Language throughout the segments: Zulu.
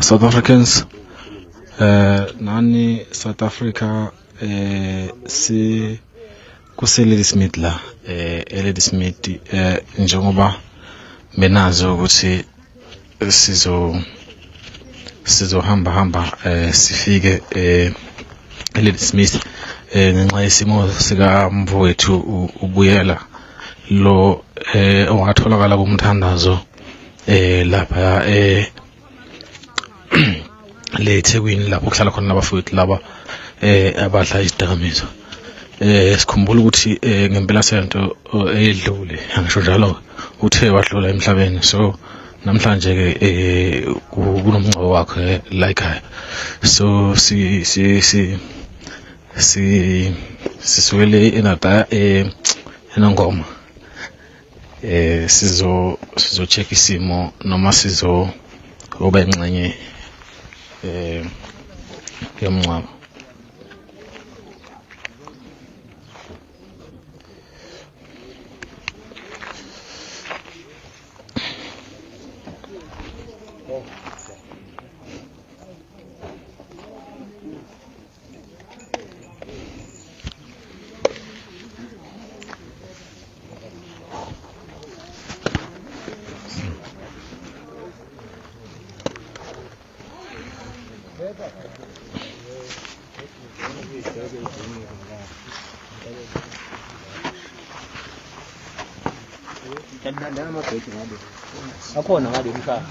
South Africans, nani South Africa, si kuseleli Smith la, Lady Smith, njengoba benazo ukuthi sizohamba sifike Lady Smith ngenxa yesimo sika mfowethu ubuyela lo owatholakala kumthandazo lapha le eThekwini lapho kuhlala khona nabafowethu laba abadla izidakamizwa. Sikhumbula ukuthi ngempela sento edlule angisho njalo uthe wadlula emhlabeni, so namhlanje ke kunomngcwabo wakhe la ekhaya, so sisukele enada eNongoma, sizo check isimo noma oba ingxenye yomngcwabo. akhona ngale mkhaya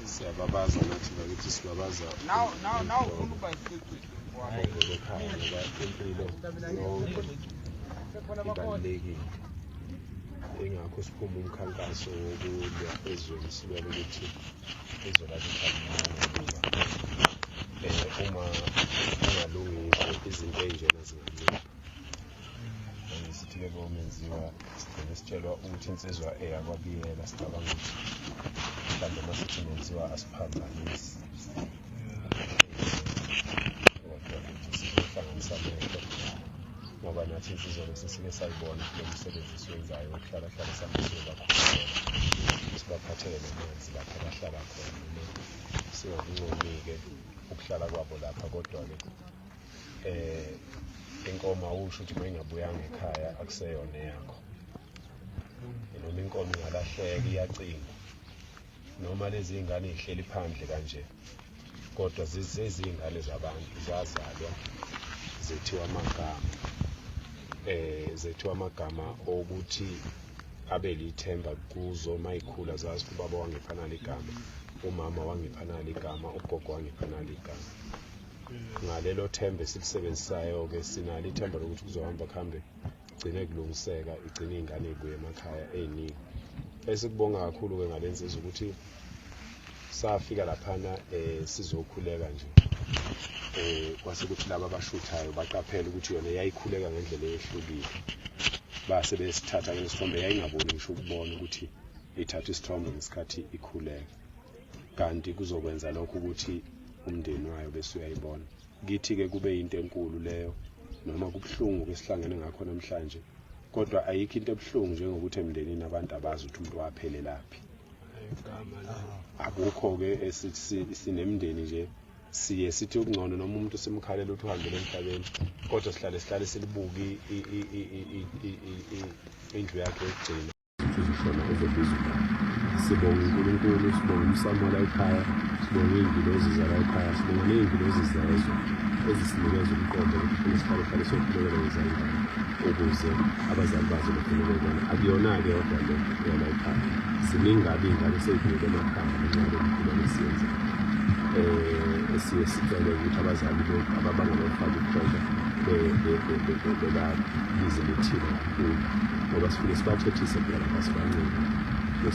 siyababaza nathi bakithi sibabaza now ibalulekile. Engakho siphuma umkhankaso wokulwa ezweni silwela ukuthi ezolabisa uma ungalungile izinto ey'njena zingalungi. Sithi ke komenziwa sigcine sitshelwa ukuthi insizwa eyakwabiyela sicabanga ukuthi mhlawumbe masithi menziwa asiphambanisi kodwa ukuthi sizohlanganisa lento ngoba nathi insizwa lesesike sayibona kulo msebenzi siwenzayo ukuhlala sambisela kakhulu sibaphathele namanzi lapha abahlala khona singakunqomi-ke ukuhlala kwabo lapha, kodwa-ke inkomo awusho ukuthi mayingabuyanga ekhaya akuseyona yakho, noma inkomo ingalahleka iyacingwa, noma lezi iy'ngane y'hleli phandle kanje kodwa zezingane zabantu zazalwa zethiwa amagama okuthi abe lithemba kuzo mayikhula zazi ubaba wangiphanala igama, umama wangiphanala igama, ugogo wangiphanala igama. Ngalelo themba esilisebenzisayo-ke sinalo ithemba lokuthi kuzohamba kuhambe igcine kulungiseka, igcine iy'ngane y'buye emakhaya ey'ningi. Esikubonga kakhulu-ke ngalenziza ukuthi safika laphana sizokhuleka nje kwase ukuthi laba abashuthayo baqaphela ukuthi yona yayikhuleka ngendlela eyehlukile, base besithatha ngesithombe yayingaboni ngisho ukubona ukuthi ithatha isithombe ngesikhathi ikhuleka, kanti kuzokwenza lokho ukuthi umndeni wayo bese uyayibona. Kithi-ke kube yinto enkulu leyo, noma kubuhlungu kwesihlangene ngakho namhlanje, kodwa ayikho into ebuhlungu njengokuthi emndenini abantu abazi ukuthi umuntu waphelelaphi. Akukho-ke sinemndeni nje siye sithi ukungcono noma umuntu simkhalela ukuthi uhambele emhlabeni, kodwa sihlale silibuki indlu yakhe yokugcina uzishona ezobiza imali. Sibonga uNkulunkulu, sibonga umsamo la ekhaya, sibonga iy'ngilozi zala ekhaya, sibonga ney'ngilozi zezwe ezisinikeza umqondo ukuthi sihlale sokhulekela ngezangane ukuze abazali bazo bakhulekele. Akuyona-ke yodwa lento yala ekhaya, ziningi-kabi iy'ngane esey'phumile emakhaya ngenxa yomkhuba lesiyenza. Esiye sicele ukuthi abazali ababanga bafake ikhona bebabize lethina kakhulu ngoba sifike sibathethise phela ngasibancane,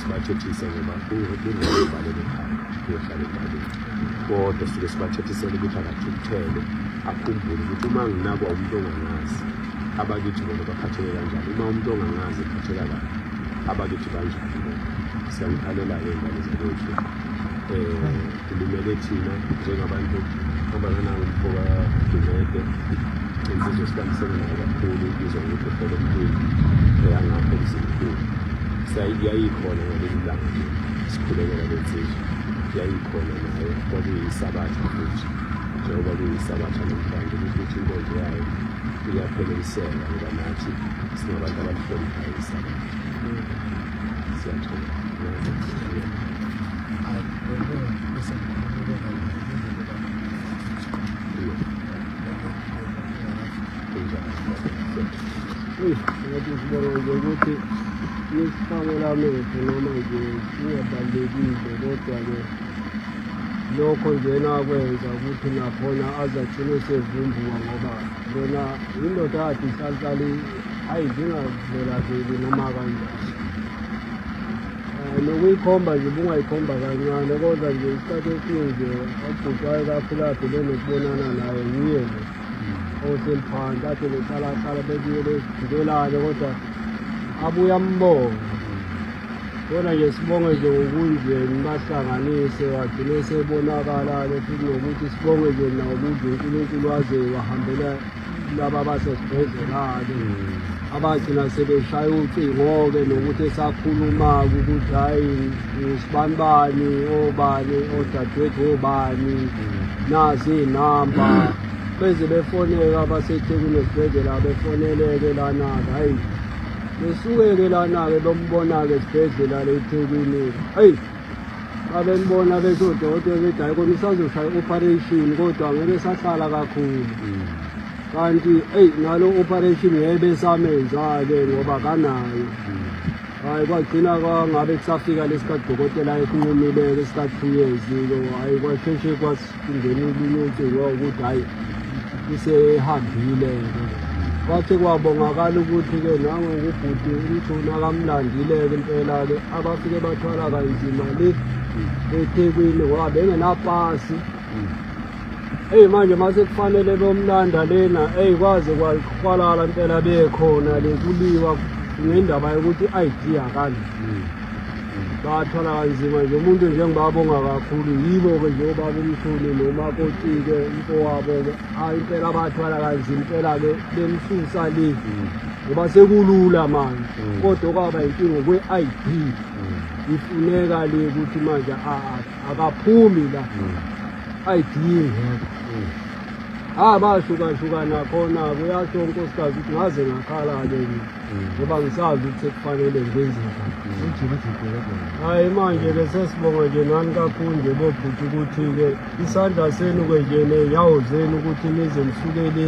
sibathethise ngoba kungobalele ekhaya kuyohlala entabeni, kodwa sifike sibathethisele ukuthi akathukuthele, akhumbule ukuthi uma nginakwa umuntu ongangazi abakithi bona baphatheke kanjani, uma umuntu ongangazi ephatheka kabi abakithi kanjani bona. siyamkhalela-ke ingane zethu kulimele thina njengabantu abangananga umfoka Dumede insizwe esibambisene nayo kakhulu ibizwa ngokuthi uhlelo omkhulu eyangapho emzimkhulu yayikhona ngaleli langa sikhulekela lensizwe yayikhona nayo kwakuyisabatha futhi njengoba kuyisabatha namhlanje ukuthi inkonzo yayo iyapheleliselwa ngoba nathi singabantu abahloniphayo isabatha siyathola ukuthi nisifakela amehlo noma nje kungabalulekile kodwa-ke lokho njena kwenza ukuthi nakhona azagcine sevumbuka ngoba lona indoda kade ihlalihlali ayidingavelazeli noma kanjani nokuyikhomba nje bungayikhomba kancane kodwa nje isikhathi esiningi abhutshwayo kakhulaphi lenokubonana naye yiye nje oseliphansi ade behlalahlala bebuyele esigikelane kodwa abuye ambonge kodwa nje sibonge nje ngokunjeni bahlanganise wagcine sebonakala-ke futhi nokuthi sibonge nje nawo ukuthi uNkulunkulu waze wahambela laba basesibhedlela-ke abagcina sebeshaya ucingo-ke nokuthi esakhuluma-ke ukuthi hhayi sibanibani obani odadewethu obani nazi iy'namba beze befoneka abaseThekwini esibhedlela befoneleke lana-ke hhayi besuke-ke lana-ke bombona-ke esibhedlela leThekwini heyi babembona bethi odokotela bethi hhayi kona usazoshaya i-operation kodwa ngeke sahlala kakhulu kanti eyi nalo operation yebe samenza-ke ngoba kanayo hhayi kwagcina kwangabe kusafika lesikhathi dokotela ekunqumileke isikhathi 2 years-ke hhayi kwasheshe kwasingenile unyonsingo ukuthi hhayi isehambile-ke kwathe kwabongakala ukuthi-ke nangokubhuti umthuna akamlandile-ke impela-ke abafike bathwala kanzima le eThekwini ngoba bengenapasi eyi manje mase kufanele bomlanda lena eyi kwaze kwakwalala impela bekhona le kuliwa ngendaba yokuthi i-ID yakani bathwala kanzima nje umuntu nje ngibabonga kakhulu yibo-ke nje obaba umthuni nomakoti-ke umfowabo-ke hayi impela bathwala kanzima impela-ke bemsusa le ngoba sekulula manje kodwa kwaba inkinga kwe-ID ifuneka le ukuthi manje akaphumi la i-ID ingekho bashukahlukana khona kuyasho unkosikazi ukuthi ngaze ngakhala-ke ngoba ngisazi ukuthi sekufanele ngenzeka hhayi manje-ke sesibonga nje nani kakhulu nje bobhuti ukuthi-ke isandla senu-ke nje ney'nyawo zenu ukuthi nize nisukele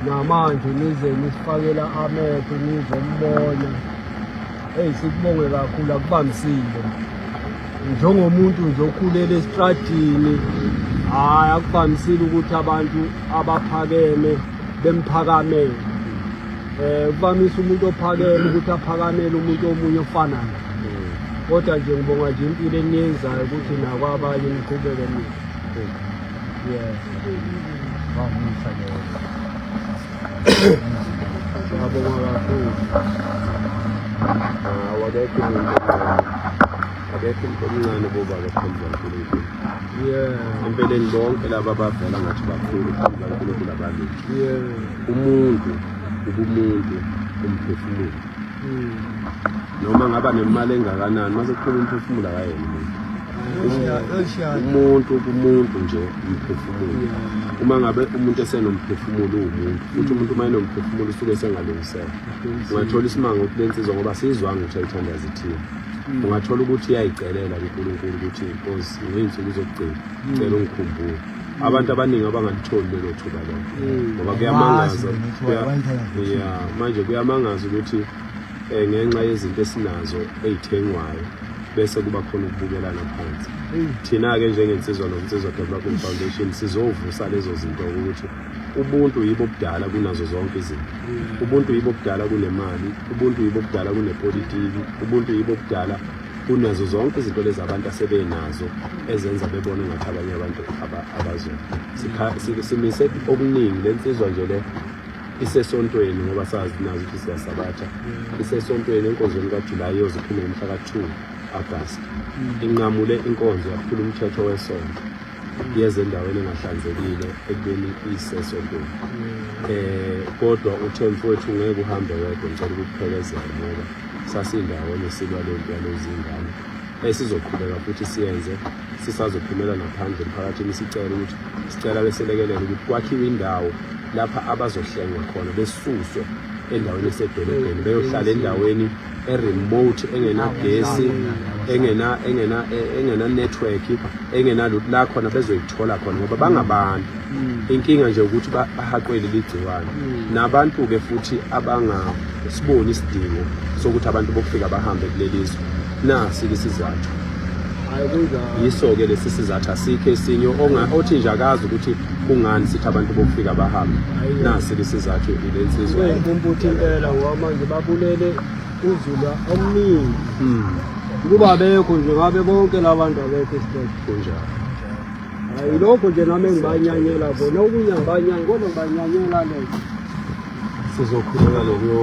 namanje nize nisifakela amehlo nizombona eyi sikubonge kakhulu akubambisile njengomuntu nje okhulela esitradini hhayi akuvamisile ukuthi abantu abaphakeme bemphakamele kuvamise umuntu ophakeme ukuthi aphakamele umuntu omunye ofana naye kodwa nje ngibonga nje impilo eniyenzayo ukuthi nakwabanye niqhubeke siyabonga kakhulu akekho umuntu omncane boba-ke phambi kaNkulunkulu empeleni bonke laba abavela ngathi bakhulu phambi kaNkulunkulu abalethu umuntu ubumuntu umphefumulo noma ngaba nemali engakanani mase kuphuma umphefumulo akayena umuntu kumuntu nje umphefumulo uma ngabe umuntu esenomphefumulo uwumuntu futhi umuntu uma enomphefumulo usuke esengalungiseka ungathola isimanga ukuthi lensizwa ngoba sizwanga ukuthi ayithandaza ithina ungathola ukuthi iyayicelela kuNkulunkulu ukuthi inkosi ngey'nsuku zokugcina cela ungikhumbule abantu abaningi abangalitholi lelo thuba lelo ngoba kuyamangaza manje kuyamangaza ukuthi ngenxa yezinto esinazo ey'thengwayo bese kuba khona ukubukelana phansi thina-ke njengensizwa nomnsizwa Development Foundation sizovusa lezo zinto ukuthi ubuntu yibo obudala kunazo zonke izinto ubuntu yibo obudala kunemali ubuntu yibo obudala kunepolitiki ubuntu yibo obudala kunazo zonke izinto lezi abantu asebenazo ezenza bebone ngathi abanye abantu abazona simise okuningi lensizwa nje le isesontweni ngoba sazi nazo ukuthi siyasabatha isesontweni enkonzweni kaJulayi yoziphume ngomhla ka2 August inqamule inkonzo yaphula umthetho wesonto yeze endaweni engahlanzekile ekubeni isesontweni kodwa uthe mfowethu ngeke uhambe wedwa ngicela ukuphekezela ngoba sasindawonye silwa lento yalozingane esizoqhubeka futhi siyenze sisazophumela naphandle emphakathini sicela beselekelele ukuthi kwakhiwe indawo lapha abazohlengwa khona besuswe endaweni esedolobheni beyohlala endaweni remote engenagesi engena network engenalutho la khona bezoyithola khona ngoba bangabantu inkinga nje ukuthi bahaqwele ligciwane nabantu ke futhi abangasiboni isidingo sokuthi abantu bokufika bahambe kulelizwe nasi isizathu yiso ke lesi sizathu asikho esinye othi nje akazi ukuthi kungani sithi abantu bokufika bahambe nasi isizathu ilensizwa umbuthi impela ngoba manje babulele uzula omningi kuba bekho nje ngabe bonke labantu abekho isithethe kunjalo hayi lokho nje nami ngibanyanyela bona okunye ngibanyanya kodwa ngibanyanyela lokho sizokhuleka lokuyo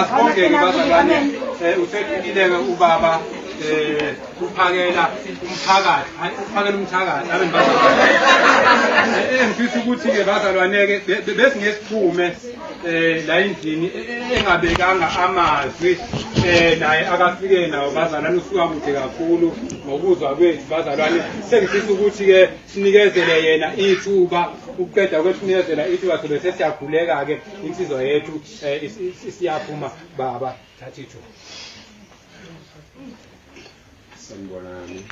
Asibongeke bazalwane usefikile ubaba uphakela umphakathi uphakela umthakathi abe bazalwane ngifisa ukuthi ke bazalwane ke besingesiphume la endlini engabekanga amazwi naye akafike nawo bazalwane usuka kude kakhulu ngokuzwa kwethu bazalwane sengifisa ukuthi ke sinikezele yena ithuba ukuqeda kwethunekezela ithuba sobe sesiyakhuleka ke insizwa yethu isiyaphuma baba thathi ithuba. Sanibonani.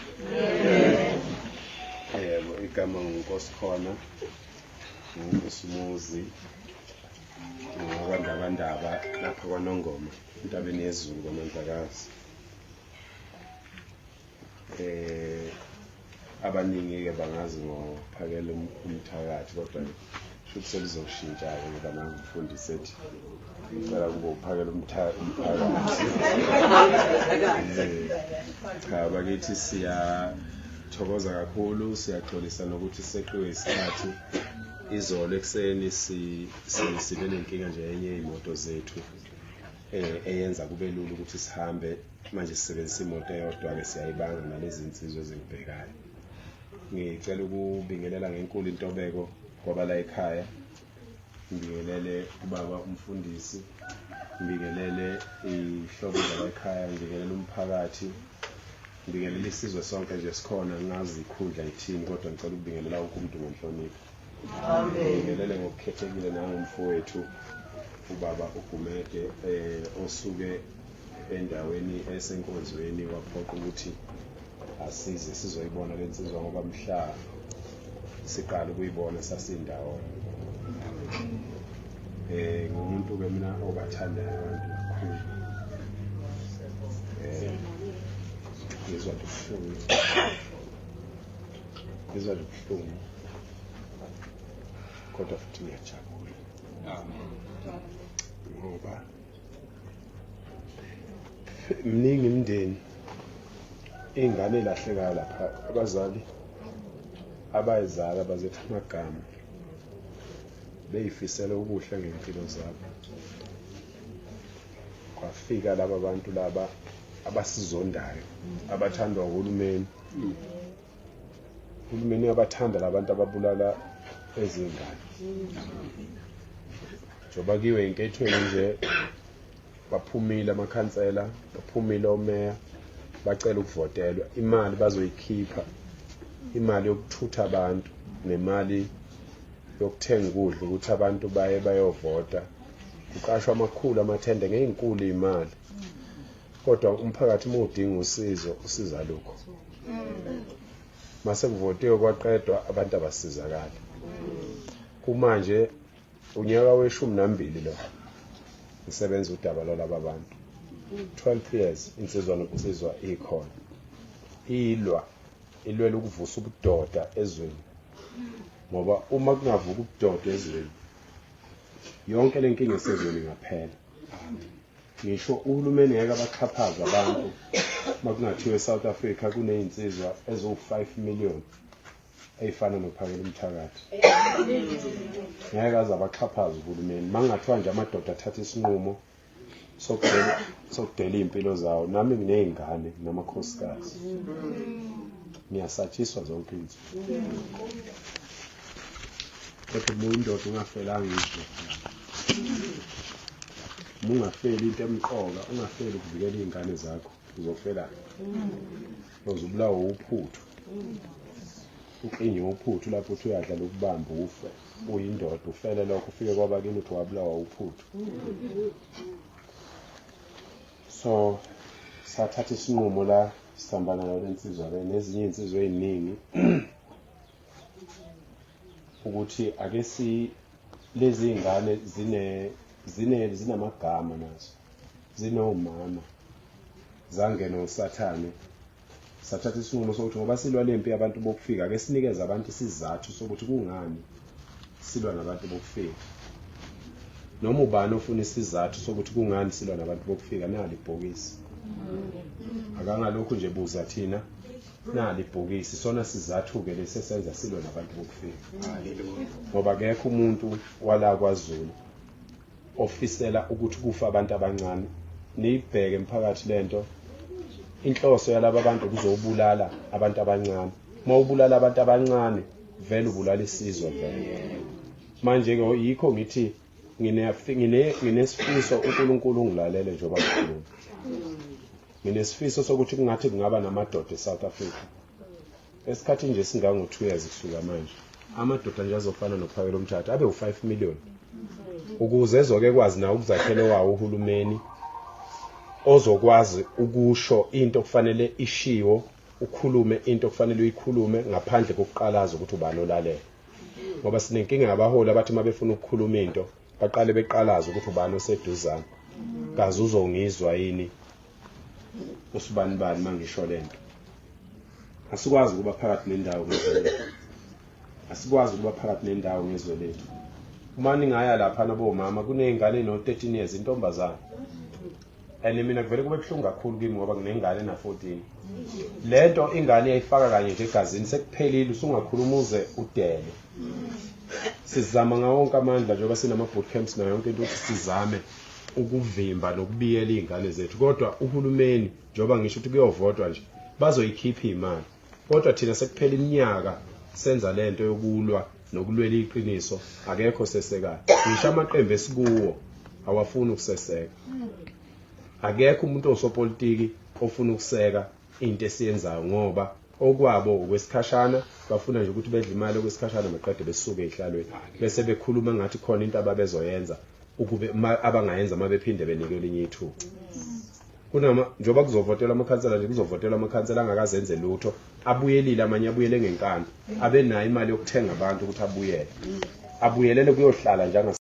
Igama nguNkosikhona uSumuzi ngokwandabandaba lapha kwaNongoma entabeni yeZulu kwaMandlakazi. Abaningi ke bangazi ngophakela umthakathi kodwa futhi selizoshintsha ngoba nangifundise ethi ngicela kube uphakela umphakathi. Cha bakithi siyathokoza kakhulu siyaxolisa nokuthi seqiwe isikhathi izolo ekseni sibe nenkinga nje yenye imoto zethu eyenza kube lula ukuthi sihambe manje sisebenzisa imoto eyodwa ke siyayibanga nalezi insizwe ezingibhekayo. Ngicela ukubingelela ngenkulu intobeko kwabala ekhaya, ngibingelele ubaba umfundisi, ngibingelele ihlobo lasekhaya, ngibingelele umphakathi, ngibingelele isizwe sonke nje sikhona ngazi ikhundla ithini kodwa ngicela ukubingelela wonke umuntu ngenhlonipho. Amen. Ngibingelele ngokukhethekile nangumfowethu ubaba uGumede osuke endaweni esenkonzweni waphoqa ukuthi asize sizoyibona lensizwa ngoba mhla siqala ukuyibona sasindawo. ngumuntu ke mina obathandayo abantu kakhulu. Ngizwa ubuhlungu kodwa futhi ngiyajabula ngoba mningi imindeni ingane lahlekayo lapha, abazali abayizala bazetha amagama beyifisela ukuhle ngempilo zabo. Kwafika laba bantu laba abasizondayo abathandwa uhulumeni. Uhulumeni uyabathanda labantu ababulala ezingane. Njoba kiwe inkethweni nje baphumile amakhansela, baphumile omeya, bacela ukuvotelwa, imali bazoyikhipha, imali yokuthutha abantu nemali yokuthenga ukudla ukuthi abantu baye bayovota. Kuqashwa amakhulu amathende ngeinkulu imali. Kodwa umphakathi mawudinga usizo, usiza lokho. Mase kuvotiwe kwaqedwa abantu abasizakala. Kumanje unyaka we12 lo ngisebenza udaba lwalaba bantu. 12 years insizwa ikhona. Ilwela ukuvusa ubudoda ezweni. Ngoba uma kungavuka ubudoda ezweni yonke lenkinga esezweni ngaphela. Ngisho uhulumeni ngeke abaxhaphaza abantu makungathiwa eSouth Africa kunezinsizwa ezo5 million eyifana nophakela umthakathi. Ngeke azabaxhaphaza uhulumeni mangathiwa nje amadoda athatha isinqumo sokudela impilo zawo. Nami nginezingane namakhosikazi. Ngiyasatshiswa zonke izinto. Kodwa umuntu ungafelanga izwe. Ungafeli into emqoka, ungafeli ukuvikela izingane zakho, uzofela. Uzobulawa uphuthu. Uqinye uphuthu lapho uthi uyadlala ukubamba ufe. Uyindoda ufele lokho ufike kwabakini uthi wabulawa uphuthu. So sathatha isinqumo la sihambana nalensizwa le nezinye insizwe eziningi ukuthi ake lezi ingane zinamagama nazo, zinomama, zangena usathane. Sathatha isinqumo sokuthi ngoba silwa lempi abantu bokufika, ake sinikeze abantu isizathu sokuthi kungani silwa nabantu bokufika. Noma ubani ofuna isizathu sokuthi kungani silwa nabantu bokufika, nali ibhokisi. Akangalokhu nje buza thina, nali ibhokisi, sona sizathu ke lesesenza silwa nabantu bokufika. Ngoba akekho umuntu wala kwaZulu ofisela ukuthi kufa abantu abancane. Niyibheke emphakathi lento, inhloso yalabo bantu kuzobulala abantu abancane. Uma ubulala abantu abancane vele ubulala isizwe vele. Manje ke yikho ngithi nginesifiso uNkulunkulu ungilalele njengoba ngikhuluma. Nginesifiso sokuthi kungathi kungaba namadoda eSouth Africa. Esikhathi nje singango2 years kusuka manje. Amadoda nje azofana nophakela umthatha abe u5 million. Ukuze ezoke kwazi na ukuzakhela wawo uhulumeni ozokwazi ukusho into kufanele ishiwo, ukhulume into kufanele uyikhulume ngaphandle kokuqalaza ukuthi ubani olalela. Ngoba sinenkinga ngabaholi abathi mabefuna ukukhuluma into baqale beqalaza ukuthi ubani oseduzana. Kazi uzongizwa yini usibani bani mangisho lento. Asikwazi ukuba phakathi nendawo ngezwe lethu. Asikwazi ukuba phakathi nendawo ngezwe lethu. Uma ningaya lapha nabomama kunezingane no13 years intombazana. Mina kuvele kube buhlungu kakhulu kimi ngoba nginengane na14. Lento ingane yayifaka kanye nje egazini sekuphelile usungakhuluma uze udele. Sizama ngawonke amandla njengoba sinama boot camps nayo yonke into ukuthi sizame ukuvimba nokubiyela izingane zethu. Kodwa uhulumeni njengoba ngisho ukuthi kuyovotwa nje bazoyikhipha imali. Kodwa thina sekuphela iminyaka senza lento yokulwa nokulwela iqiniso akekho sesekayo. Ngisho amaqembu esikuwo awafuni ukuseseka. Akekho umuntu osopolitiki ofuna ukuseka into esiyenzayo ngoba okwabo okwesikhashana bafuna nje ukuthi bedle imali okwesikhashana baqede besuke ezihlalweni bese bekhuluma ngathi khona into ababezoyenza ukube abangayenza mabephinde benike elinye ithuba. Njoba kuzovotelwa amakhansela nje kuzovotelwa amakhansela angakazenze lutho, abuyelile amanye abuyele ngenkani, abe nayo imali yokuthenga abantu ukuthi abuyelele kuyohlala njanga